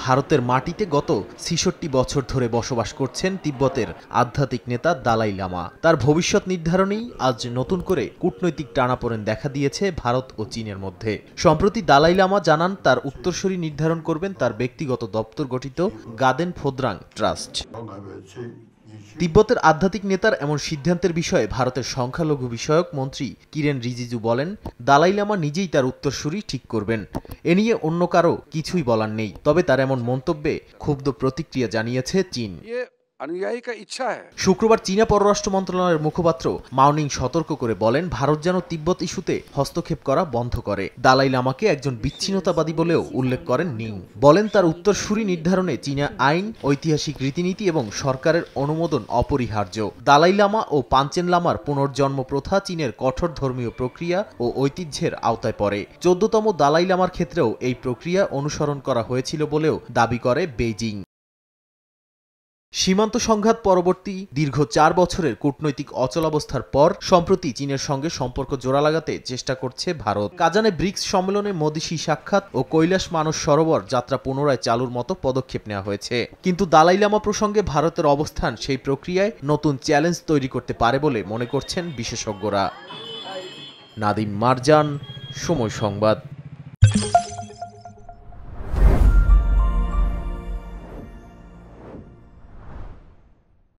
ভারতের মাটিতে গত ৬৬ বছর ধরে বসবাস করছেন তিব্বতের আধ্যাত্মিক নেতা দালাই লামা। তার ভবিষ্যৎ নির্ধারণেই আজ নতুন করে কূটনৈতিক টানাপোড়েন দেখা দিয়েছে ভারত ও চীনের মধ্যে। সম্প্রতি দালাই লামা জানান, তার উত্তরসূরি নির্ধারণ করবেন তার ব্যক্তিগত দপ্তর গঠিত গাদেন ফোদ্রাং ট্রাস্ট। তিব্বতের আধ্যাত্মিক নেতার এমন সিদ্ধান্তের বিষয়ে ভারতের সংখ্যালঘু বিষয়ক মন্ত্রী কিরেন রিজিজু বলেন, দালাই লামা নিজেই তার উত্তরসূরি ঠিক করবেন, এ নিয়ে অন্য কারো কিছুই বলার নেই। তবে তার এমন মন্তব্যে ক্ষুব্ধ প্রতিক্রিয়া জানিয়েছে চীন। শুক্রবার চীনা পররাষ্ট্র মন্ত্রণালয়ের মুখপাত্র মাওনিং সতর্ক করে বলেন, ভারত যেন তিব্বত ইস্যুতে হস্তক্ষেপ করা বন্ধ করে। দালাই লামাকে একজন বিচ্ছিন্নতাবাদী বলেও উল্লেখ করেন নিং। বলেন, তার উত্তরসূরি নির্ধারণে চীনা আইন, ঐতিহাসিক রীতিনীতি এবং সরকারের অনুমোদন অপরিহার্য। দালাই লামা ও পাঞ্চেন লামার পুনর্জন্ম প্রথা চীনের কঠোর ধর্মীয় প্রক্রিয়া ও ঐতিহ্যের আওতায় পড়ে। ১৪তম দালাই লামার ক্ষেত্রেও এই প্রক্রিয়া অনুসরণ করা হয়েছিল বলেও দাবি করে বেইজিং। সীমান্ত সংঘাত পরবর্তী দীর্ঘ ৪ বছরের কূটনৈতিক অচলাবস্থার পর সম্প্রতি চীনের সঙ্গে সম্পর্ক জোড়া লাগাতে চেষ্টা করছে ভারত। কাজানে ব্রিক্স সম্মেলনে মোদিশি সাক্ষাৎ ও কৈলাস মানস সরোবর যাত্রা পুনরায় চালুর মতো পদক্ষেপ নেওয়া হয়েছে। কিন্তু দালাই লামা প্রসঙ্গে ভারতের অবস্থান সেই প্রক্রিয়ায় নতুন চ্যালেঞ্জ তৈরি করতে পারে বলে মনে করছেন বিশেষজ্ঞরা। নাদিম মারজান, সময় সংবাদ।